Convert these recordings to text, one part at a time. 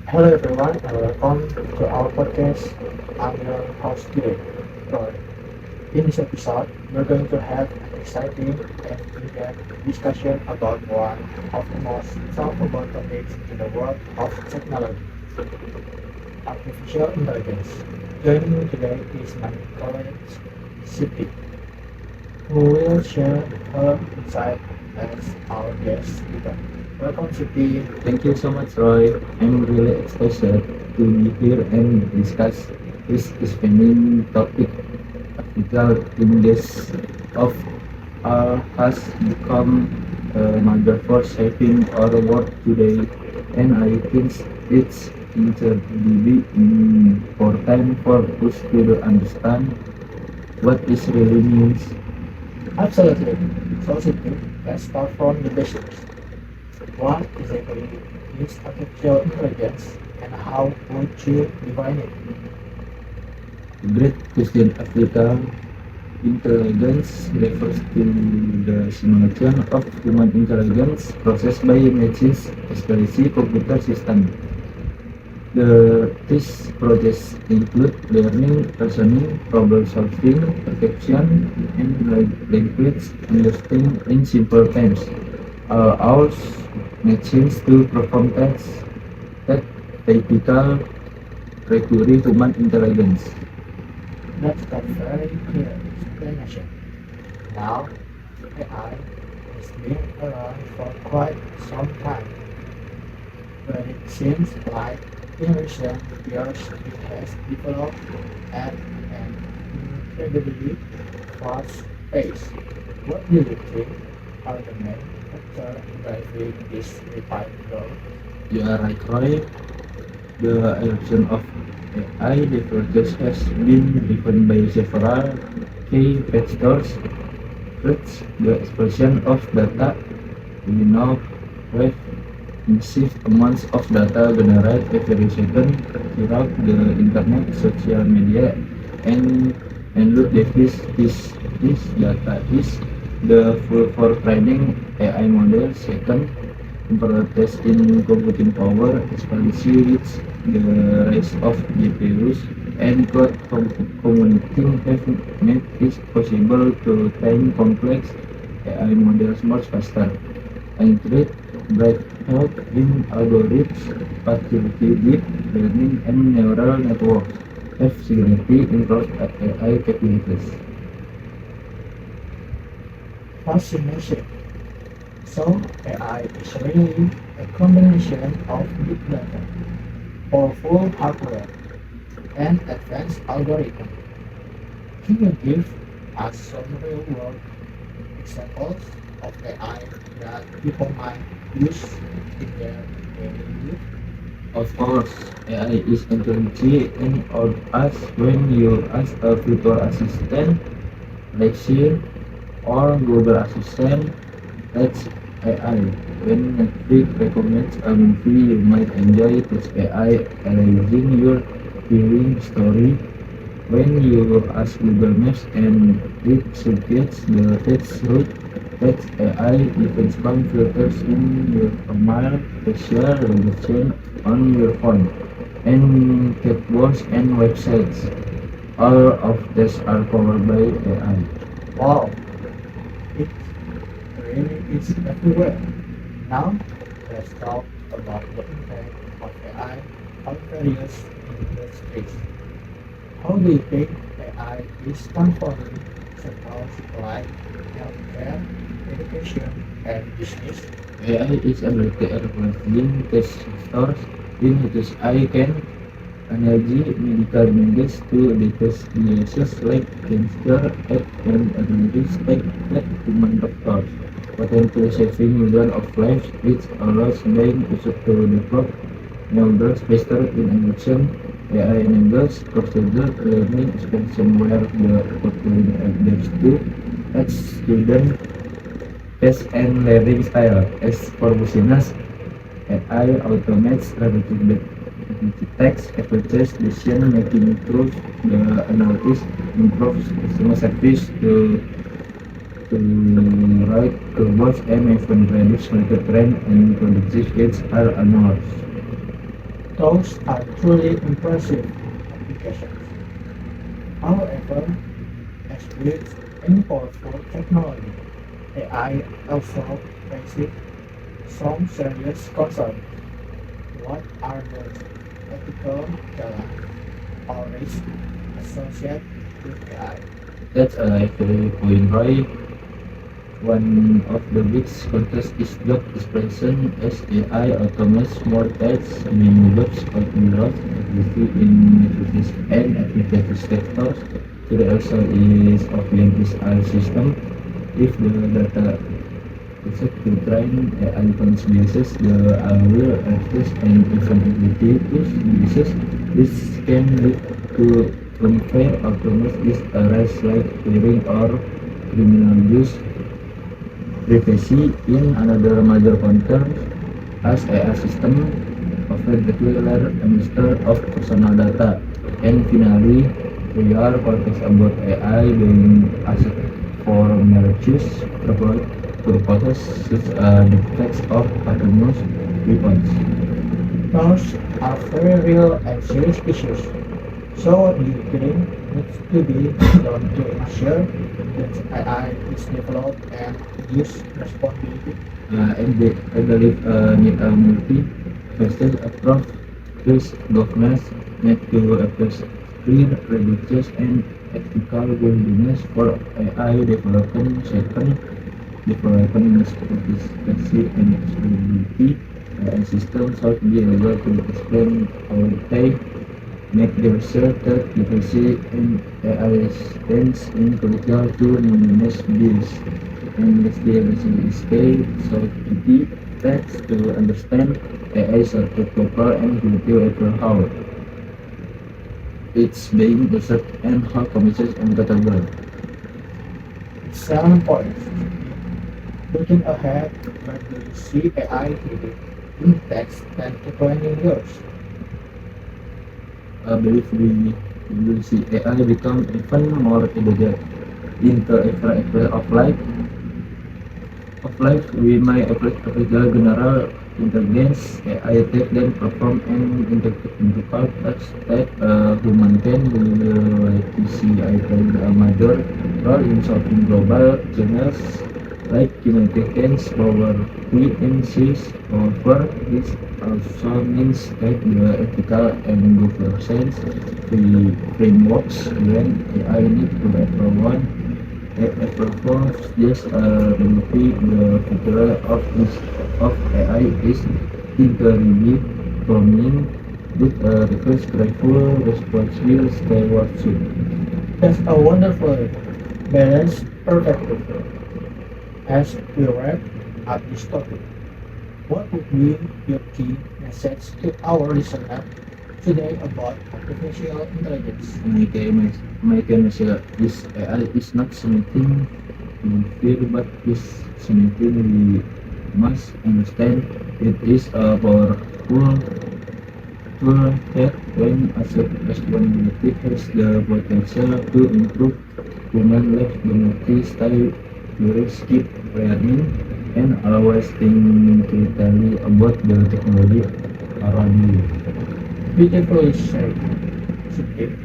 Hello everyone and welcome to our podcast. I'm your host today, Roy. In this episode, we're going to have an exciting and in-depth discussion about one of the most talked about topics in the world of technology, artificial intelligence. Joining me today is my colleague Siti, who will share her insight as our guest speaker. Welcome Siti. Thank you so much, Roy. I'm really excited to be here and discuss this spending topic. Artificial intelligence of has become a major force shaping our world today, and I think it's incredibly important for us to understand what it really means. Absolutely. So Siti, let's start from the basics. What exactly is artificial intelligence and how would you define it? Great question, Africa. Intelligence refers to the simulation of human intelligence processed by machines, especially computer systems. These processes include learning, reasoning, problem solving, perception, and language understanding in simple terms. Allows machines to perform tasks that typical require human intelligence. That's a very clear explanation. Now, AI has been around for quite some time, but it seems like in recent years it has developed at an incredibly fast pace. What do you think are the main factors driving this rapid growth? You are right, Roy. The adoption of AI developers has been driven by several key factors. First, the explosion of data. We now have massive amounts of data generated every second throughout the internet, social media, and look this data is the fuel for training AI models. Second, improvements in computing power, especially with the rise of GPUs and cloud computing have made it possible to train complex AI models much faster. And third, breakthrough in algorithms, particularly deep learning and neural networks, have significantly improved AI capabilities. Fascination. So AI is really a combination of big data, powerful hardware, and advanced algorithms. Can you give us some real-world examples of AI that people might use in their daily life? Of course, AI is intelligent in all us when you ask a virtual assistant, Alexa, or Google Assistant. That's AI. When Netflix recommends a movie you might enjoy, it's AI analyzing your viewing story. When you ask Google Maps and it suggests the text route, that's AI even spam filters in your email, facial recognition on your phone, and chatbots and websites. All of these are powered by AI. Wow, it really is everywhere. Now, let's talk about the impact of AI on various industries. How do you think AI is transforming sectors like healthcare, education, and business? AI is able to replacing test sectors in which I can energy medical mandates to detect diseases like cancer and early stage like human doctors, potentially saving millions of lives, which allows them to develop new drugs faster in addition. AI enables procedural learning expansion where the opportunity adapts to each student pace and learning style. As for business, AI automates repetitive text, approaches decision-making, improves the analysis, improves customer service to write robots and even predicts market trend and productive aids are announced. Those are truly impressive applications. However, as with any powerful technology, AI also raises some serious concerns. What are the ethical challenges or risks associated with AI? That's a very point, Roy. One of the biggest contests is job displacement as AI automates more tasks, many jobs or roles, especially in business and administrative sectors. So the also is offering this AI system. If the data is set to train AI consequences, the will access and even ability to uses. This can lead to unfair outcomes is a rise like hiring or criminal use. Privacy in another major concern as AI system often regular administer of personal data. And finally, we are focused about AI being asked for malicious purposes such as defects of autonomous weapons. Those are very real and serious issues. So what do you think needs to be done to ensure that AI is developed and used responsibly? I believe need a multi-faceted approach. First, governments need to establish clear, religious, and ethical guidelines for AI development. Second, development sophisticacy and accessibility. AI systems should be able to explain how they make their research privacy and AI stands in critical to minimize bias. And lastly, scale society takes to understand AI sort of proper and critical over how it's being researched and how commissions and category. It's an important. Looking ahead, where do you see AI heading in the next 10 to 20 years? I believe we will see AI become even more integrated into every aspect of life. We might apply general intelligence AI that then perform an integral task that a human can will see AI playing a major role in solving global challenges like communications, power, efficiencies. However, this also means that the ethical and governance frameworks when AI need to everyone performs just reality the future of AI is incredibly promising with a request grateful responsible stewardship. That's a wonderful balanced perspective. As we wrap up this topic, what would be your key message to our listener today about artificial intelligence? My message is AI is not something to fear but is something we must understand. It is a powerful tool that when accepted responsibility has the potential to improve human life dignity, style, curious, keep learning, and always think critically about the technology around you. Beautifully said, Sukip.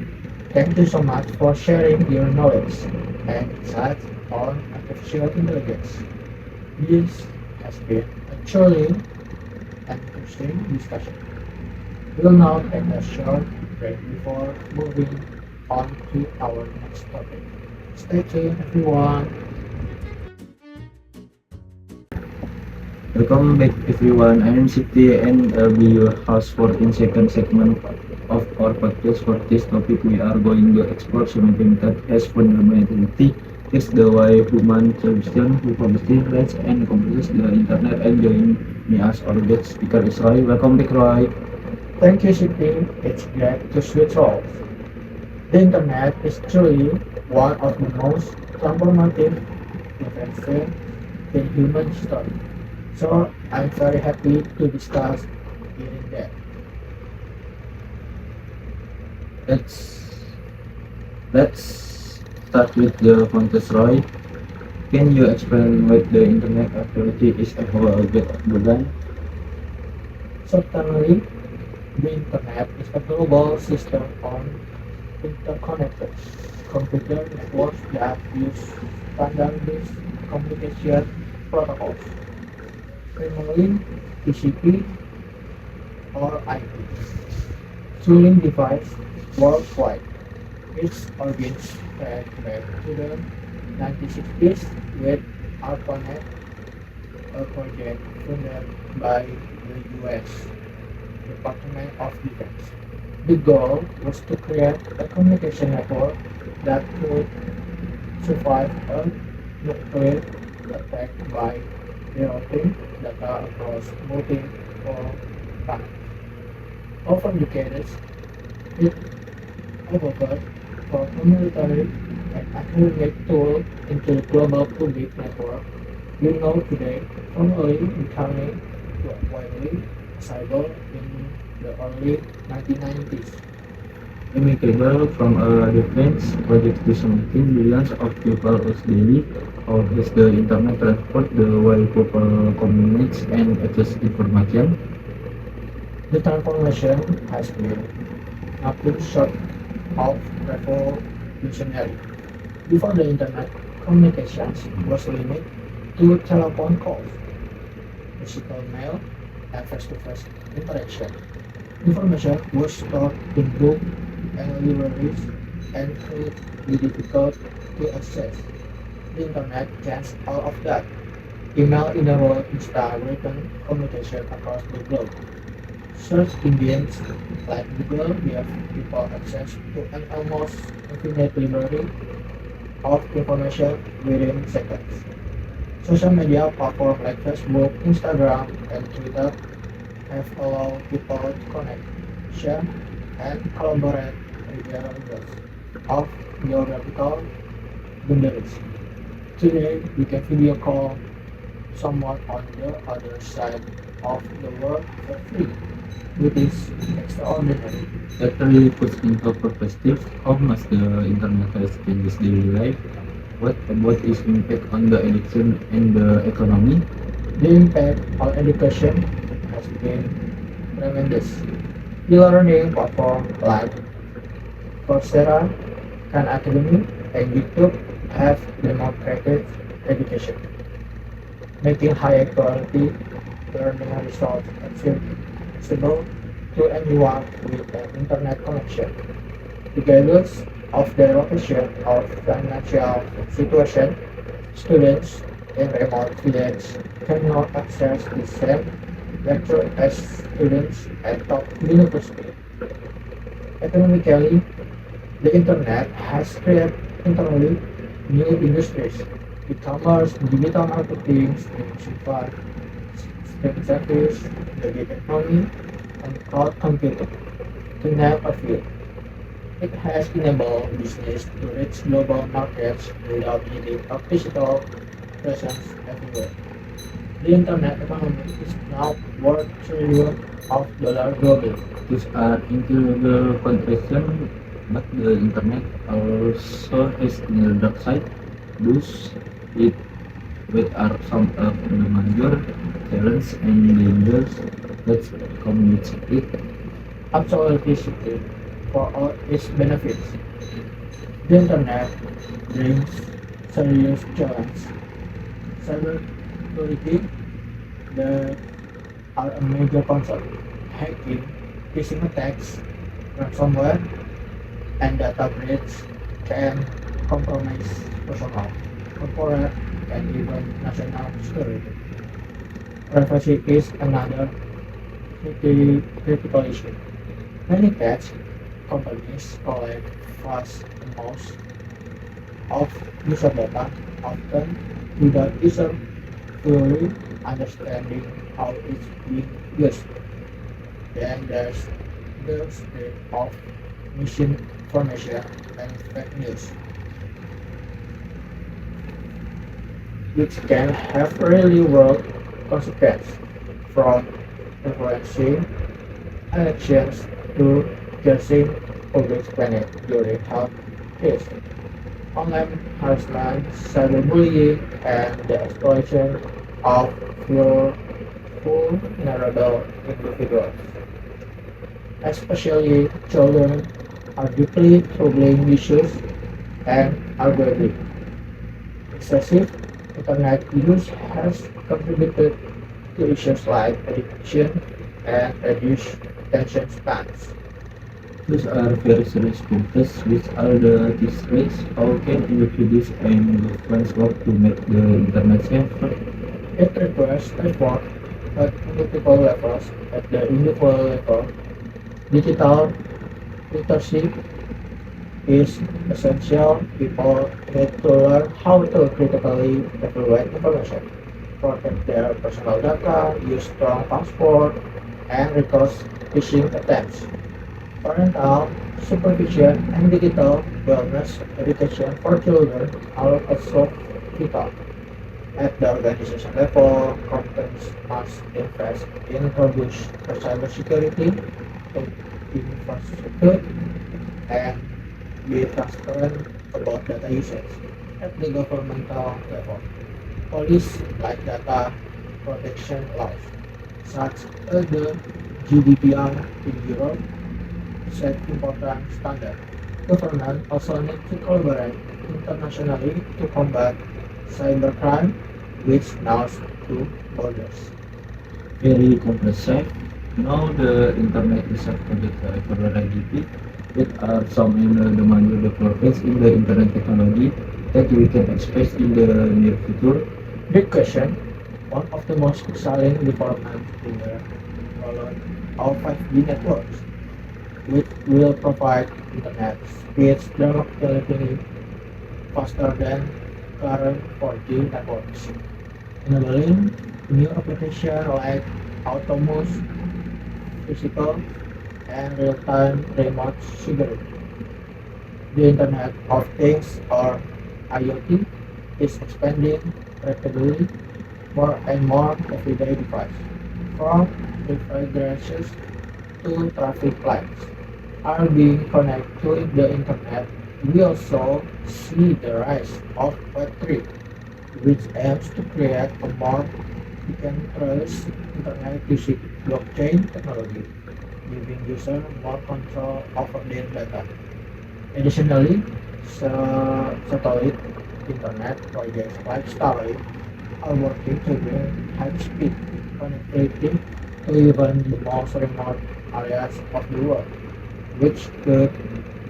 Thank you so much for sharing your knowledge and insights on artificial intelligence. This has been a truly interesting discussion. We'll now take a short break before moving on to our next topic. Stay tuned, everyone. Welcome back everyone, I am Siti and I'll be your host for in second segment of our podcast. For this topic we are going to explore something that has fundamentality is the way human solution who publishes rights and comprises the internet. And joining me as our guest speaker is Roy. Welcome back, Roy. Thank you, Siti. It's great to switch roles. The internet is truly one of the most transformative inventions in human history. So I'm very happy to discuss it in depth. Let's let's start with the contest, Roy. Can you explain what the internet activity is about began? Certainly, The Internet is a global system of interconnected computer networks that use standardized communication protocols, primarily TCP or IP, to link devices worldwide. Its origins date back to the 1960s with ARPANET, a project funded by the US Department of Defense. The goal was to create a communication network that could survive a nuclear attack by rerouting data across multiple times. Over decades, it evolved from a military and academic tool into the global public network we know today, formally becoming widely accessible in the early 1990s. Amicable from a defense project to something billions of people use daily. How has the internet transformed the way people communicate and access information? The transformation has been nothing short of revolutionary. Before the internet, communications was limited to telephone calls, physical mail, and face-to-face interaction. Information was stored in books and libraries and could be difficult to access. The internet changed all of that. Email enabled instant written communication across the globe. Search engines like Google give people access to an almost infinite library of information within seconds. Social media platforms like Facebook, Instagram, and Twitter have allowed people to connect, share, and collaborate regardless of geographical boundaries. Today, we can video call someone on the other side of the world for free, which is extraordinary. That really puts into perspective how much the internet has changed daily life. What about its impact on the education and the economy? The impact on education has been tremendous. E-learning platforms like Coursera, Khan Academy, and YouTube have democratized education, making higher quality learning results accessible to anyone with an internet connection, regardless of their location or financial situation. Students in remote villages cannot access the same lecture as students at top university. Economically, the internet has created entirely new industries. E-commerce, digital marketing, streaming service, the gig economy, and cloud computing, to name a few. It has enabled business to reach global markets without needing a physical presence everywhere. The internet economy is now worth trillions of dollars globally. These are incredible contradictions, but the internet also has the dark side. Those it with are some of the major challenges and dangers that come with it. Absolutely secure for all its benefits. The internet brings serious challenges. Cybersecurity that are a major concern. Hacking, phishing attacks, ransomware, and data breach can compromise personal, corporate, and even national security. Privacy is another critical issue. Many tech companies collect vast amounts of user data, often without user fully understanding how it's being used. Then there's the spread of misinformation and fake news, which can have really world consequences, from influencing elections to causing public panic during health crises. Online harassment, cyberbullying, and the exploitation of vulnerable individuals. especially children, are deeply troubling issues and algorithm. Excessive internet use has contributed to issues like addiction and reduced attention spans. These are very serious pointers which are the disgrace. How can individuals and governments work to make the internet safer? It requires effort at multiple levels. At the individual level, digital literacy is essential. People need to learn how to critically evaluate information, protect their personal data, use strong password, and report phishing attempts. Parental supervision and digital wellness education for children are also vital. At the organization level, companies must invest in robust cybersecurity, infrastructure, and be transparent about data usage. At the governmental level, policies like data protection laws, such as the GDPR in Europe, set important standards. Governments also need to collaborate internationally to combat cybercrime, which knows to borders. Very comprehensive. Now the internet is supported for IDP. What are some in the major developments in the internet technology that we can expect in the near future? Big question. One of the most exciting developments in the rollout of 5G networks, which will provide internet speeds dramatically faster than current 4G networks, enabling new applications like autonomous physical and real-time remote security. The Internet of Things or IoT is expanding rapidly. More and more everyday devices, from refrigerators to traffic lights, are being connected to the Internet. We also see the rise of Web3, which aims to create a more decentralized internet using blockchain technology, giving users more control over their data. Additionally, satellite internet projects like Starlink are working to bring high-speed connectivity to even the most remote areas of the world, which could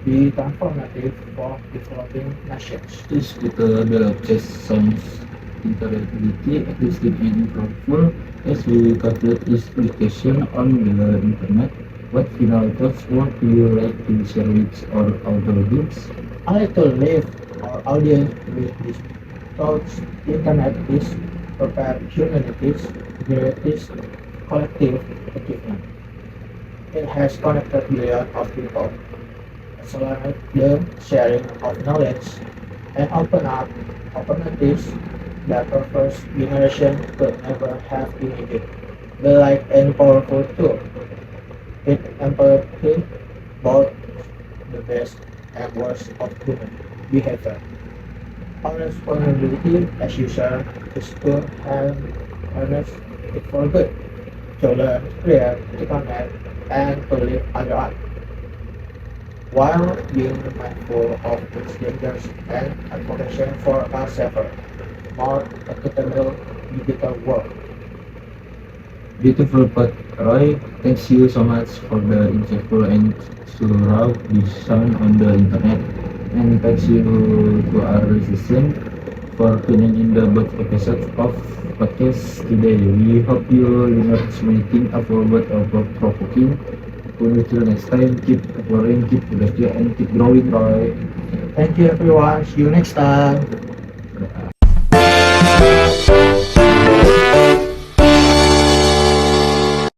be transformative for developing nations. This the just sounds interoperability existing in Frankfurt as we calculate its application on the internet. What final thoughts would you like to share with our audience? I like to leave our audience with these thoughts. The internet is prepared humanity's greatest collective achievement. It has connected billions of people, accelerated the sharing of knowledge, and opened up opportunities that our first generation could never have imagined. But like any powerful tool, it amplifies both the best and worst of human behavior. Our responsibility as users is to harness it for good, to learn, create, to connect, and to live under life, while being mindful of its dangers and advocacy for a safer, more equitable digital world. Beautiful put, Roy. Thank you so much for the insightful and thorough discussion on the internet. And thank you to our listeners for tuning in the both episodes of podcast today. We hope you learned something about our provoking. Until next time, keep exploring, keep belajar, and keep growing, Roy. Thank you everyone. See you next time.